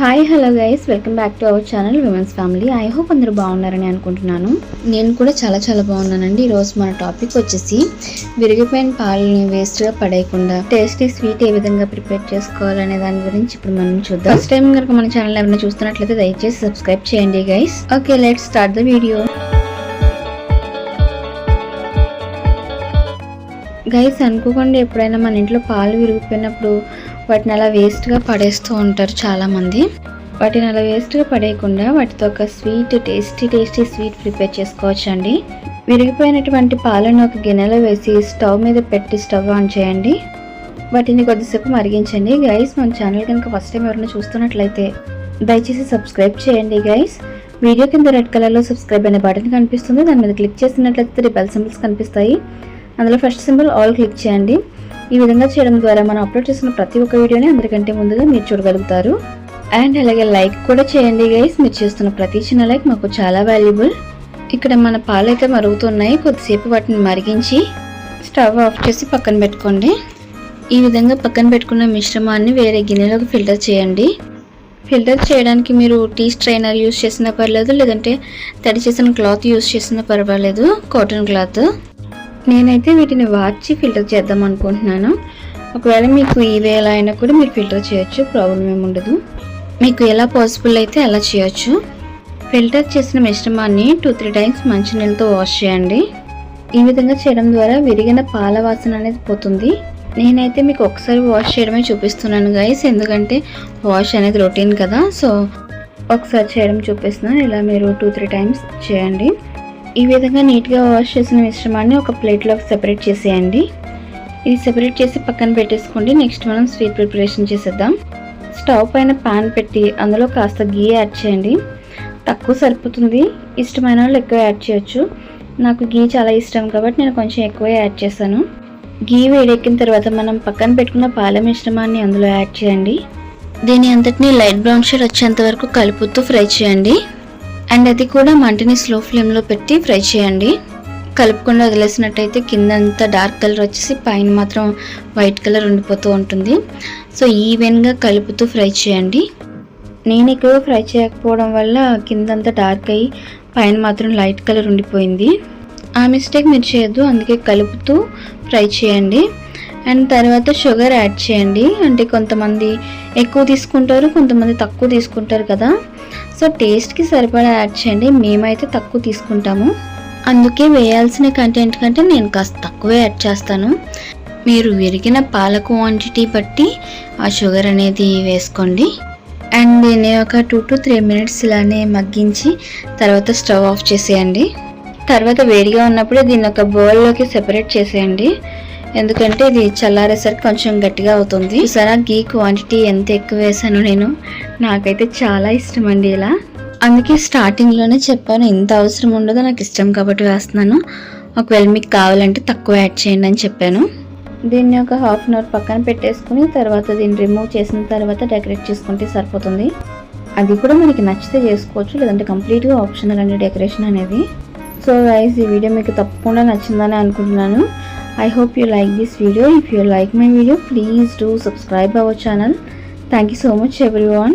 Hi hello guys, welcome back to our channel women's family. I hope అందరూ బాగున్నారని అనుకుంటున్నాను. నేను కూడా చాలా బాగున్నానండి. ఈరోజు మన టాపిక్ వచ్చేసి విరిగిపోయిన పాలని వేస్ట్గా పడేయకుండా టేస్టీ స్వీట్ ఏ విధంగా ప్రిపేర్ చేసుకోవాలనే దాని గురించి ఇప్పుడు మనం చూద్దాం. ఫస్ట్ టైం కనుక మన ఛానల్ ఎవరైనా చూస్తున్నట్లయితే దయచేసి సబ్స్క్రైబ్ చేయండి guys. Okay, let's start the video. Guys, అనుకోకుండా ఎప్పుడైనా మన ఇంట్లో పాలు విరిగిపోయినప్పుడు వాటిని అలా వేస్ట్గా పడేస్తూ ఉంటారు చాలామంది. వాటిని అలా వేస్ట్గా పడేయకుండా వాటితో ఒక స్వీట్ టేస్టీ స్వీట్ ప్రిపేర్ చేసుకోవచ్చు అండి. విరిగిపోయినటువంటి పాలను ఒక గిన్నెలో వేసి స్టవ్ మీద పెట్టి స్టవ్ ఆన్ చేయండి. వాటిని కొద్దిసేపు మరిగించండి. గైస్, మన ఛానల్ కనుక ఫస్ట్ టైం ఎవరైనా చూస్తున్నట్లయితే దయచేసి సబ్స్క్రైబ్ చేయండి గైస్. వీడియో కింద రెడ్ కలర్లో సబ్స్క్రైబ్ అనే బటన్ కనిపిస్తుంది. దాని మీద క్లిక్ చేసినట్లయితే బెల్ సింబల్స్ కనిపిస్తాయి. అందులో ఫస్ట్ సింబల్ ఆల్ క్లిక్ చేయండి. ఈ విధంగా చేయడం ద్వారా మనం అప్లోడ్ చేసిన ప్రతి ఒక్క వీడియోని అందరికంటే ముందుగా మీరు చూడగలుగుతారు. అండ్ అలాగే లైక్ కూడా చేయండి గైస్. మీరు చేస్తున్న ప్రతి చిన్న లైక్ మాకు చాలా వాల్యుబుల్. ఇక్కడ మన పాలు అయితే మరుగుతున్నాయి. కొద్దిసేపు వాటిని మరిగించి స్టవ్ ఆఫ్ చేసి పక్కన పెట్టుకోండి. ఈ విధంగా పక్కన పెట్టుకున్న మిశ్రమాన్ని వేరే గిన్నెలోకి ఫిల్టర్ చేయండి. ఫిల్టర్ చేయడానికి మీరు టీ స్ట్రైనర్ యూస్ చేసినా పర్లేదు, లేదంటే తడి చేసిన క్లాత్ యూస్ చేసినా పర్వాలేదు, కాటన్ క్లాత్. నేనైతే వీటిని వాచి ఫిల్టర్ చేద్దాం అనుకుంటున్నాను. ఒకవేళ మీకు ఇవే ఎలా అయినా కూడా మీరు ఫిల్టర్ చేయొచ్చు, ప్రాబ్లం ఏమి ఉండదు. మీకు ఎలా పాసిబుల్ అయితే అలా చేయొచ్చు. ఫిల్టర్ చేసిన మిశ్రమాన్ని 2-3 టైమ్స్ మంచినీళ్ళతో వాష్ చేయండి. ఈ విధంగా చేయడం ద్వారా విరిగిన పాల వాసన అనేది పోతుంది. నేనైతే మీకు ఒకసారి వాష్ చేయడమే చూపిస్తున్నాను గైస్, ఎందుకంటే వాష్ అనేది రొటీన్ కదా. సో ఒకసారి చేయడం చూపిస్తున్నాను. ఇలా మీరు 2-3 టైమ్స్ చేయండి. ఈ విధంగా నీట్గా వాష్ చేసిన మిశ్రమాన్ని ఒక ప్లేట్లోకి సెపరేట్ చేసేయండి. ఇది సెపరేట్ చేసి పక్కన పెట్టేసుకోండి. నెక్స్ట్ మనం స్వీట్ ప్రిపరేషన్ చేసేద్దాం. స్టవ్ పైన పాన్ పెట్టి అందులో కాస్త గీ యాడ్ చేయండి. తక్కువ సరిపోతుంది, ఇష్టమైన వాళ్ళు ఎక్కువ యాడ్ చేయొచ్చు. నాకు గీ చాలా ఇష్టం కాబట్టి నేను కొంచెం ఎక్కువ యాడ్ చేశాను. గీ వేడెక్కిన తర్వాత మనం పక్కన పెట్టుకున్న పాల మిశ్రమాన్ని అందులో యాడ్ చేయండి. దీని అంతటినీ లైట్ బ్రౌన్ షేడ్ వచ్చేంత వరకు కలుపుతూ ఫ్రై చేయండి. అండ్ అది కూడా మంటని స్లో ఫ్లేమ్లో పెట్టి ఫ్రై చేయండి. కలుపుకుండా వదిలేసినట్టయితే కిందంతా డార్క్ కలర్ వచ్చేసి పైన మాత్రం వైట్ కలర్ ఉండిపోతూ ఉంటుంది. సో ఈవెన్గా కలుపుతూ ఫ్రై చేయండి. నేను ఎక్కువ ఫ్రై చేయకపోవడం వల్ల కిందంతా డార్క్ అయ్యి పైన మాత్రం లైట్ కలర్ ఉండిపోయింది. ఆ మిస్టేక్ మీరు చేయొద్దు, అందుకే కలుపుతూ ఫ్రై చేయండి. అండ్ తర్వాత షుగర్ యాడ్ చేయండి. అంటే కొంతమంది ఎక్కువ తీసుకుంటారు, కొంతమంది తక్కువ తీసుకుంటారు కదా. సో టేస్ట్కి సరిపడా యాడ్ చేయండి. మేమైతే తక్కువ తీసుకుంటాము, అందుకే వేయాల్సిన కంటెంట్ కంటే నేను కాస్త తక్కువే యాడ్ చేస్తాను. మీరు విరిగిన పాల క్వాంటిటీ బట్టి ఆ షుగర్ అనేది వేసుకోండి. అండ్ దీన్ని ఒక 2-3 మినిట్స్ ఇలానే మగ్గించి తర్వాత స్టవ్ ఆఫ్ చేసేయండి. తర్వాత వేడిగా ఉన్నప్పుడే దీన్ని ఒక బౌల్లోకి సెపరేట్ చేసేయండి, ఎందుకంటే ఇది చల్లారేసరికి కొంచెం గట్టిగా అవుతుంది. సరే, గీ క్వాంటిటీ ఎంత ఎక్కువ వేసాను నేను, నాకైతే చాలా ఇష్టం అండి ఇలా. అందుకే స్టార్టింగ్లోనే చెప్పాను, ఇంత అవసరం ఉండదు, నాకు ఇష్టం కాబట్టి వేస్తున్నాను. ఒకవేళ మీకు కావాలంటే తక్కువ యాడ్ చేయండి అని చెప్పాను. దీన్ని ఒక 1/2 అవర్ పక్కన పెట్టేసుకుని తర్వాత దీన్ని రిమూవ్ చేసిన తర్వాత డెకరేట్ చేసుకుంటే సరిపోతుంది. అది కూడా మనకి నచ్చితే చేసుకోవచ్చు, లేదంటే కంప్లీట్గా ఆప్షనల్ అండి డెకరేషన్ అనేది. సో గైస్, ఈ వీడియో మీకు తప్పకుండా నచ్చిందని అనుకుంటున్నాను. I hope you like this video. If you like my video, please do subscribe our channel. Thank you so much everyone.